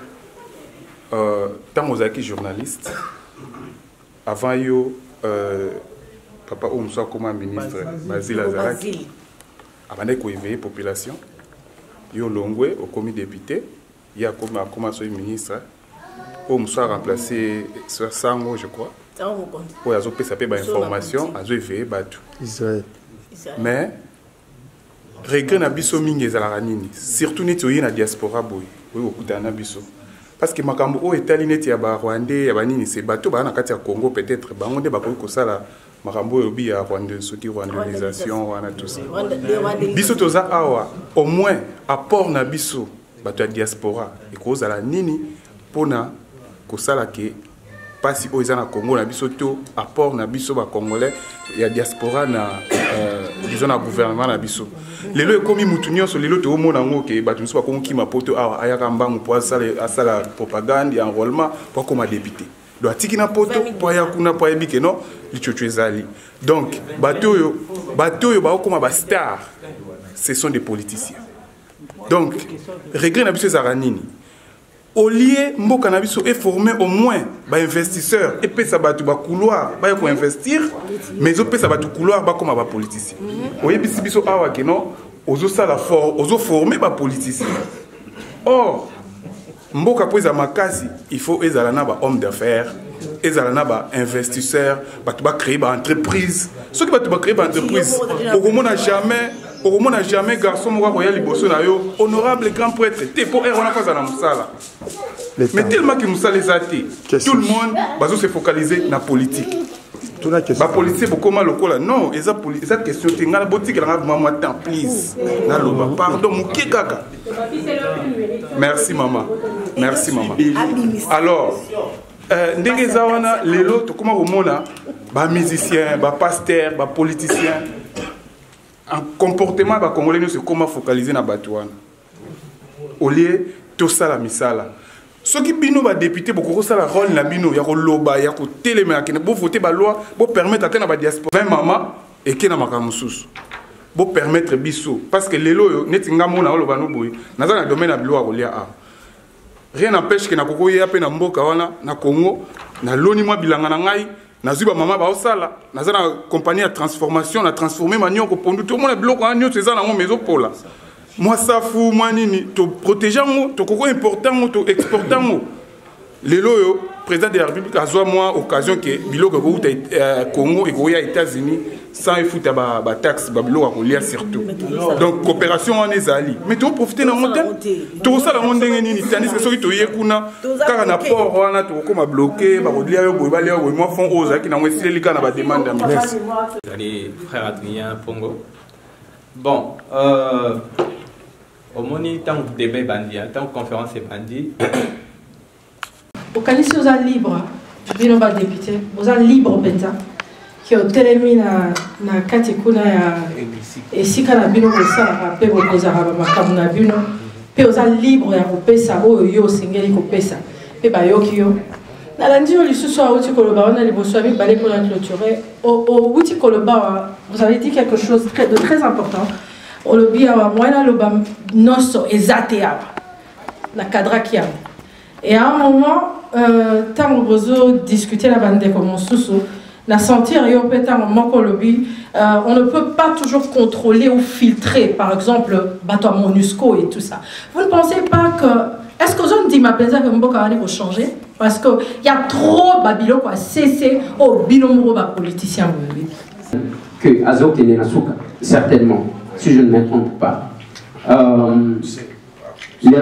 tant ozalaki journaliste avant yo papa oyo mosu akoma ministre Basile azalaki abandaki koéveiller population yo longwe okomi député ye akoma soki ministre oyo mosu aremplace Sango je crois oyo azopesa mpe bainformation azoéveiller bato mais regret na biso mingi ezalaka nini surtout neti oye na diaspora boye oyo okutana na biso parce que makambo o etali neti ya ba Rwandais ya banini c'est bateau ba na kati ya Congo peut-être bango nde bakoki kosala makambo oyo bi ya Rwanda soki rwandalisation wana tout ça biso toza awa au moins apport na biso bato ya diaspora ekozala nini pona kosala ke pasi oyo eza na Congo na biso to apport na biso ba congolais ya diaspora na disons na gouvernement na biso lelo ekomi mutu nyonso lelo toomona ngo ke bato mosusu bakokima poto awa ayaka mbangu po asala propagande ya enrôlement po akoma député do atiki na poto po aya kuna po ayebi ke non lichocho ezali donc bato oyo bakokoma bastar ce sont des politiciens donc regret na biso ezalaka nini au lieu mboka na biso est formé au moins ba investisseurs et pesa batu ba couloir ba ko investir mais au pesa batu couloir ba comme ba politicien oye bisi biso awa ke non ozo sala fort ozo former ba politicien or mboka poza makasi il faut ezala na ba homme d'affaires ezala na ba investisseurs batu ba créer ba entreprise ceux qui batu ba créer ba entreprise okomona jamais garçon moko koya liboso na yo honorable grand prêtre te po wana kaza na musala mais tellement que musala ezati tout le monde bazo se focaliser na politique ba politique bokoma lokola non eza question te ngala boutique la maman temps please na loba pardon muke kaka merci maman alors ndenge za wana lelo tokoma komona ba musicien, ba pasteur, ba politicien un comportement ba congolais nous se comment focaliser na bato wana au lieu to sala misala soki bino ba député boko sala rôle na bino ya ko loba ya ko téléma kene bo voter ba loi bo permettre atena ba diaspora 20 mama et kena makamususu bo permettre biso parce que lelo neti ngamona oloba no boy naza na domaine ya loi kolia a rien n'empêche que na koko ya pe na mboka wana na Congo na loni mwa bilanga na ngai na zuba mama ba osala naza na compagnie de transformation na transformer manio ko pondu tout le monde bloc en nyot ezana ngo mezo pola moi safu moi nini to protéger ngo to koko important ngo to exportant ngo lelo yo président de la République azwa moi occasion que biloko ko uta Congo et ko ya États-Unis sans foutre ba taxe ba biloko ko lia surtout donc coopération en ezali mais to profiter na monte to sala ngo ndenge nini tandis que soki to yekuna kaka na port wana to ko ma bloquer ba ko lia yo boy ba lia yo moi fond oza ki na ngo esile lika na ba demande merci allez frère Adrien Pongo bon au moni tant que débat bandi tant que conférence est bandi au Canisi aux libres bino ba député aux libres penza qui ont télémi na katikuna ya esika na bino ko sala pe ko kozara ba makamuna bino pe aux libres ya ko pesa oyo yo singeli ko pesa pe ba yoki yo na landi yo lisusu a uti koloba on a liboso avec balé pour la clôturer au uti koloba vous avez dit quelque chose de très important on le bia wa mwana loba noso ezatea na cadra qui a et à un moment tant on discuter la bande comme mon sous la sentir et on peut on ne peut pas toujours contrôler ou filtrer par exemple bateau MONUSCO et tout ça. Vous ne pensez pas que est-ce que vous avez dit ma plaisir que Mboka va changer parce que il y a trop Babylone quoi cesser au binomoro ba politicien que Azok est Nasuka certainement si je ne me trompe pas le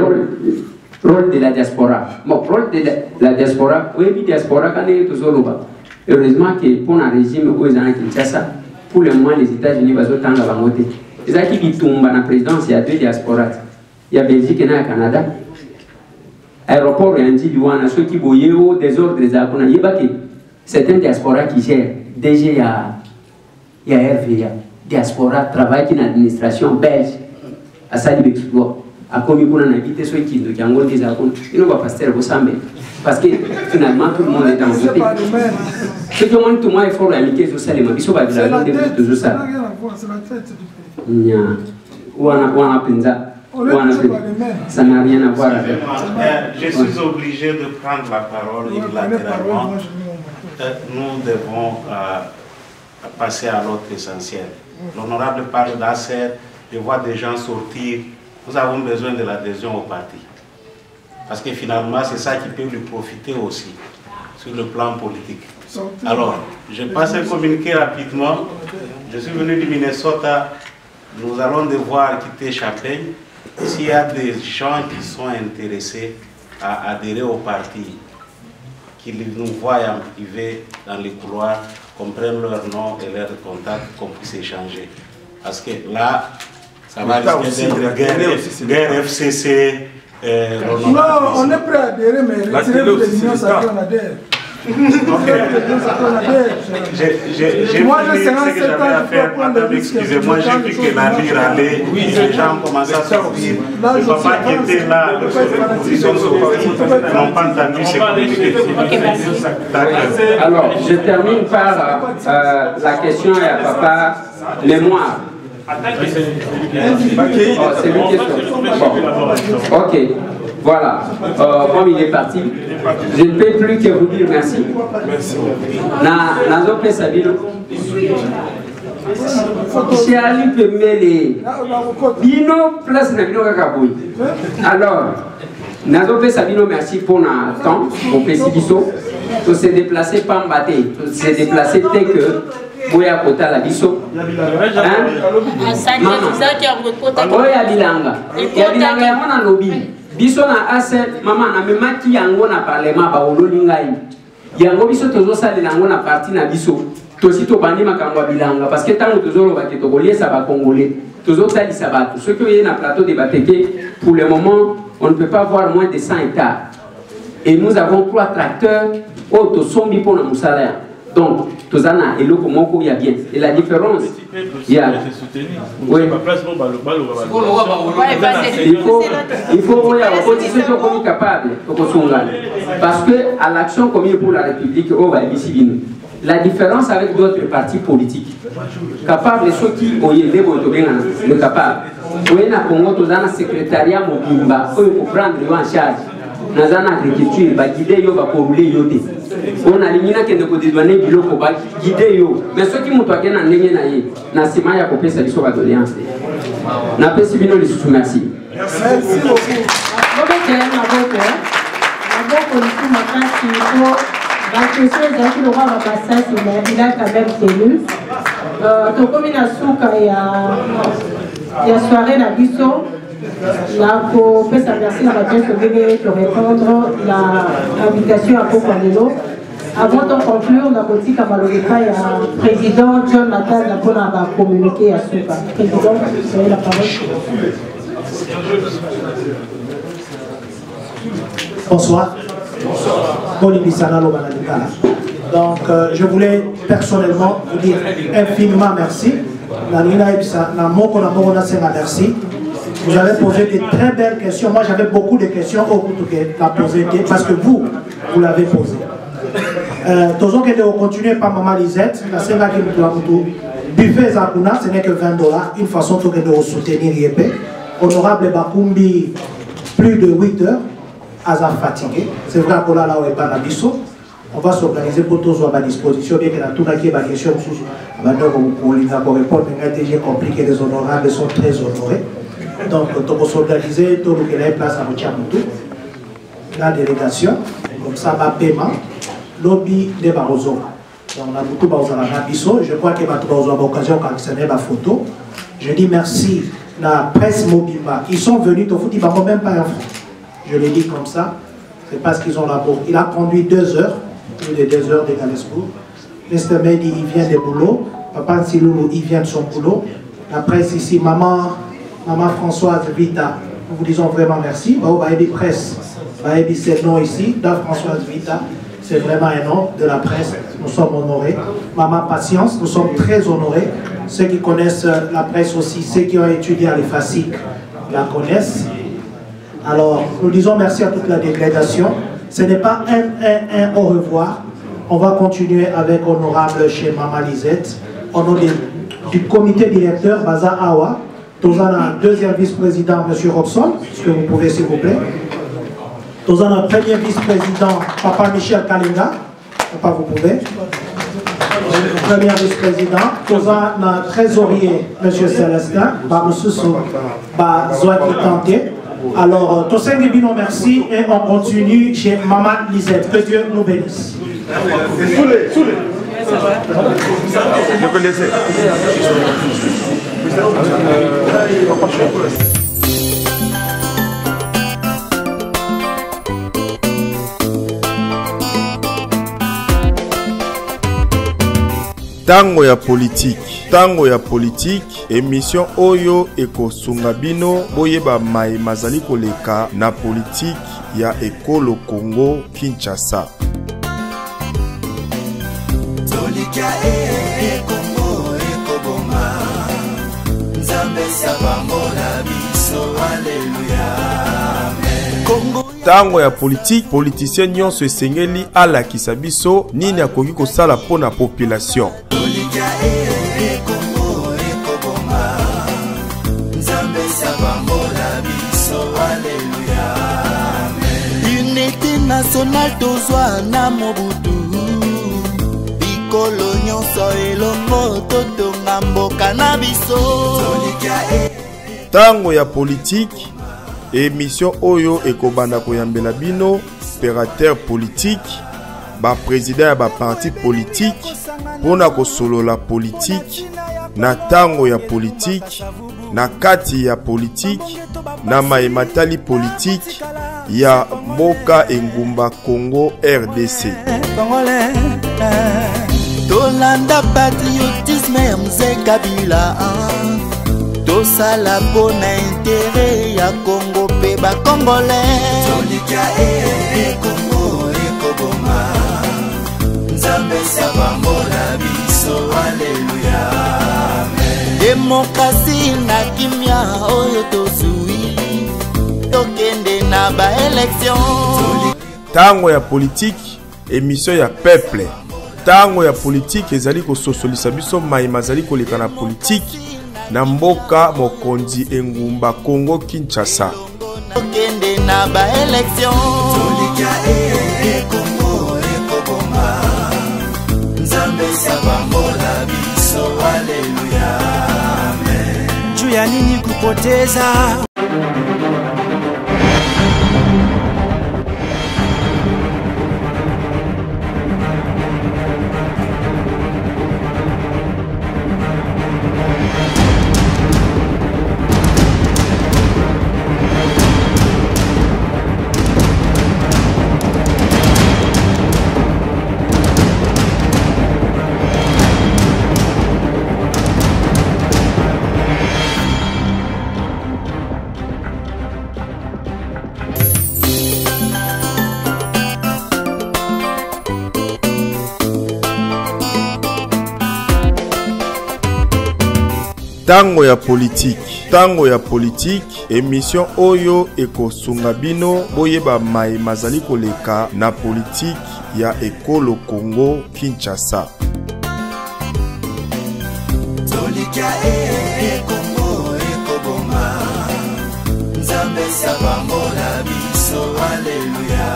rôle de la diaspora. Bon, rôle de la diaspora, oui, diaspora, quand on est tous au heureusement que pour un régime où ils ont Kinshasa, pour le moins les États-Unis vont s'attendre à voter. C'est ça qui tombe dans la présidence, il y a deux diasporas. Il y a Belgique et le Canada. Aéroport et Andy Luana, ceux qui voyaient au désordre des Akona, c'est un diaspora qui gère. DG, il y a RVA, diaspora, travaille dans l'administration belge, à Salib Exploit. A commis pour en habiter ceux qui ont des accords, ils ne vont pas se faire parce que finalement tout le monde est dans le côté. Ce que tout le monde est fort à l'amitié de Salem, ils sont pas de la langue de ça. Ça n'a rien à voir avec. Je suis obligé de prendre la parole unilatéralement. Nous devons passer à l'autre essentiel. L'honorable parle d'Acer, je vois des gens sortir. Nous avons besoin de l'adhésion au parti. Parce que finalement, c'est ça qui peut lui profiter aussi, sur le plan politique. Alors, je passe un communiqué rapidement. Je suis venu du Minnesota. Nous allons devoir quitter Champaign. S'il y a des gens qui sont intéressés à adhérer au parti, qu'ils nous voient en privé dans les couloirs, qu'on prenne leur nom et leur contact, qu'on puisse échanger. Parce que là, ça va risquer d'être guerre FCC. Non, on est prêt à adhérer, mais retirez vos décisions, ça on adhère. Moi, je sais ce que j'avais à faire. Excusez-moi, j'ai vu que la lire allait. Les gens commençaient à sortir. Le papa qui était là, ils n'ont pas entendu ce que alors, je termine par la question à papa mémoire. Oh, c'est une question. Bon. Ok, voilà. Comme il est parti, je ne peux plus que vous dire merci. Merci. Nazope Sabino. C'est à lui de mêler. Bino place na bino kakaboui. Alors, Nazope Sabino, merci pour notre temps, pour Pessibiso. Tout s'est déplacé pas mbaté, tout s'est déplacé tel que. Boya kota la biso. Oya bilanga. Ya bilanga ya mwana lobi. Biso na ase mama na memaki yango na parlement ba ololingai. Yango biso tozo salela yango na parti na biso. Tosi to bandi makambo bilanga parce que tango tozo lo baketo koliesa ba congolais. Tozo salisa bato. Ce que y na plateau de Bateke pour le moment, on ne peut pas voir moins de 100 hectares. Et nous avons 3 tracteurs oh to sombi pour la musala. Donc tozana et le comment il y a bien. Et la différence il y a oui. Il faut l'opposition comme capable parce que à l'action commune pour la République on va ici. La différence avec d'autres partis politiques, capable ceux qui ont aidé le capable. Vous avez un secrétariat mobimba pour prendre en charge dans l'agriculture, guider yo, rouler yo. On a éliminé que nous devons donner du lot pour guider yo. Mais ceux qui m'ont toqué dans les naïe, na sima ya copier ça sur la doléance. Na pesi bino les sous merci. Merci beaucoup. La question est que le roi va passer, il a quand même tenu. Donc, comme il a souka, il y a soirée la biso, là, pour faire sa merci, la matin, je vais te répondre l'invitation à Pokwalelo. Avant de conclure, la politique à Malorika, il y a le président John Matal pour communiquer à Souka. Président, vous avez la parole. Bonsoir. Donc, je voulais personnellement vous dire infiniment merci. Merci. Vous avez posé de très belles questions. Moi, j'avais beaucoup de questions au bout de poser parce que vous l'avez posé. Tous que de continuer par Maman Lisette, la Sénat qui nous buffet Zakuna, ce n'est que $20. Une façon de nous soutenir Yépé. Honorable Bakumbi, plus de 8 heures. Azar fatigué, c'est vrai qu'on a là où est pas la biso. On va s'organiser pour tous à ma disposition. Bien que la tournée qui est ma question, pour répondre, j'ai compris que les honorables sont très honorés. Donc, on va s'organiser, tout le monde place à Moutiamoutou, la délégation, comme ça, ma paiement, lobby de Barozo. Donc, on a beaucoup de biso. Je crois que ma occasion quand c'est ma photo. Je dis merci la presse Mobimba. Ils sont venus, ils ne même pas un franc. Je l'ai dit comme ça, c'est parce qu'ils ont l'amour. Il a conduit 2 heures, plus de 2 heures de Galesbourg. Mr. Mehdi, il vient de boulot. Papa Nsiloulou, il vient de son boulot. La presse ici, maman Françoise Vita, nous vous disons vraiment merci. Baïbi Presse, Baïbi c'est le nom ici, dans Françoise Vita, c'est vraiment un nom de la presse. Nous sommes honorés. Maman Patience, nous sommes très honorés. Ceux qui connaissent la presse aussi, ceux qui ont étudié à l'EFASIC la connaissent. Alors, nous disons merci à toute la délégation. Ce n'est pas un au revoir. On va continuer avec honorable chez Maman Lisette. Au nom du comité directeur, Baza Awa. Nous avons un deuxième vice-président, M. Robson. Est-ce que vous pouvez, s'il vous plaît? Nous avons un premier vice-président, Papa Michel Kalinga. Papa, vous pouvez. Premier vice-président. Nous avons un trésorier, M. Célestin. Bamoussousou, Zoaki Tanté. Alors, Tosengi Bino, merci et on continue chez Maman Lisette. Que Dieu nous bénisse. Vous connaissez. Tango ya politique, émission Oyo ekosunga bino boyeba mai mazali koleka na politique ya ekolo Congo Kinshasa. Tango ya politique, politicien nyonso esengeli alakisa biso nini akoki kosala pona population. Unité nationale tozwa na mobutu bikolo nyonso elongo totonga mboka na biso. Tango ya politique, émission Oyo ekobanda koyambela bino opérateur politique, ba président ya ba parti politique pona kosolola politique na tango ya politique, na kati ya politique, na maematali politique ya mboka engumba Congo RDC. Tolanda patriotisme ya Mzee Kabila, tosala pona intérêt ya Congo pe ba Congolais. Démocratie na kimia oyo tosui tokende na ba élection. Tango ya politique émission ya peuple. Tango ya politique ezali ko sosolisa biso maima ezali koleka na politique na mboka mokonzi engumba Congo Kinshasa. Tokende na ba élection. Tolika Congo ekoboma. Nzambe sabambola biso haleluya. Amen. Juu ya nini kupoteza? Tango ya politique émission oyo ekosunga bino boyeba mai mazali koleka na politique ya ekolo Congo Kinshasa. Tolika Congo ekoboma. Nzambe sabambola biso haleluya.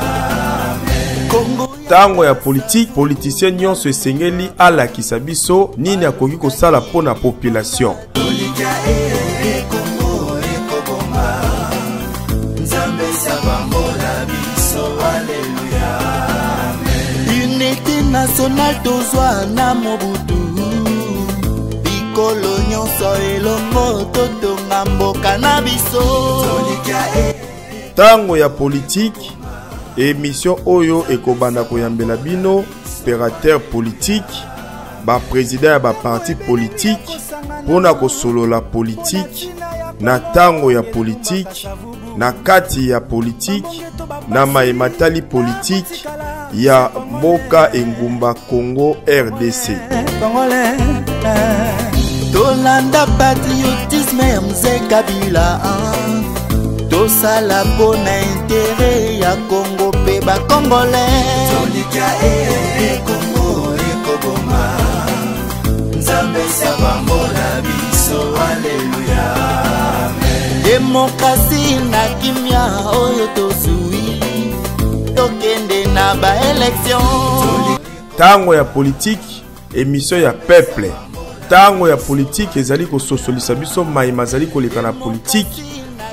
Tango ya politique politicien nyonso esengeli alakisa biso nini akoki kosala pona population. Unité nationale tozwa na mobutu bikolo nyonso elongo totonga mboka na biso. Tango ya politique émission oyo ekobanda koyambela bino opérateur politique ba président ya ba parti politique pona kosolola politique na tango ya politique na kati ya politique na maematali politique ya mboka engumba Congo RDC. Tolanda patriotisme ya mzee Kabila tosala pona intérêt ya Congo pe ba Congolais. Tolika Congo ekoboma. Nzambe sabambola biso haleluya. Démocratie na kimia oyo tosui tokende na ba élection. Tango ya politique émission ya peuple. Tango ya politique ezali ko sosolisa biso maima ezali koleka na politique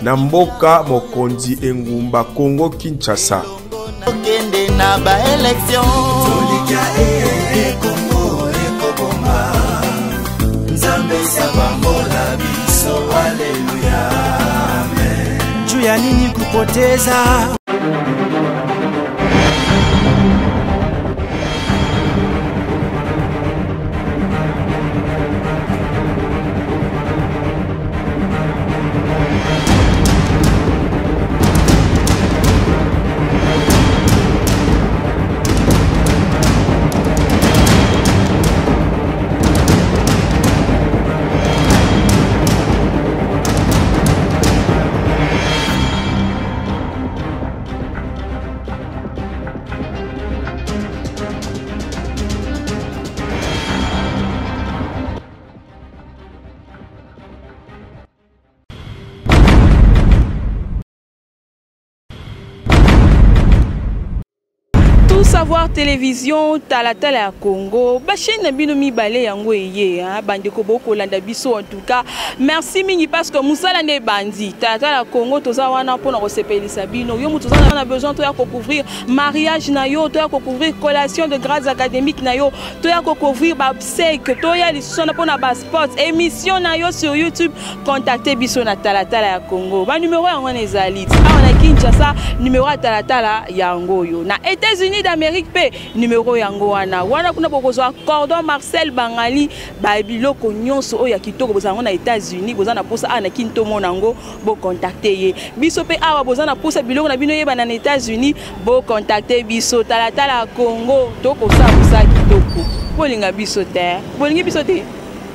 na mboka mokonzi engumba Congo Kinshasa. Tokende na ba élection. Tolika Congo ekoboma. Nzambe sabambola biso haleluya. Amen. Juu ya nini kupoteza? Savoir télévision talatala ya Congo ba chaîne bino mibale yango eye bande ko boko landa biso. En tout cas merci mingi parce que musala ne bandi talatala ya Congo toza wana pona ko sepelisa bino yo mutu na besoin to ya ko couvrir mariage na yo to ya ko couvrir collation de grades académiques na yo to ya ko couvrir ba obsèque to ya lisona pona ba sports émission na yo sur YouTube contactez biso na talatala ya Congo ba numéro yango ezali na Kinshasa numéro talatala yango yo na États-Unis d'Amérique pe numéro yango wana kuna bokozwa cordon Marcel Bangali ba biloko nyonso oya kitoko bozango na États-Unis bozana posa ana kinto monango bo contacter ye biso pe awa bozana posa biloko na bino yeba na États-Unis bo contacter biso talatala Congo toko sa kitoko bolinga biso te bolinga biso te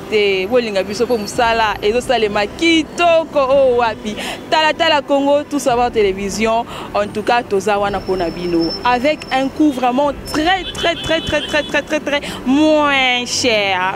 te bolinga biso po musala ezo salema kitoko o wapi talatala Congo tout savoir télévision en tout cas toza wana pona bino avec un coût vraiment très moins cher.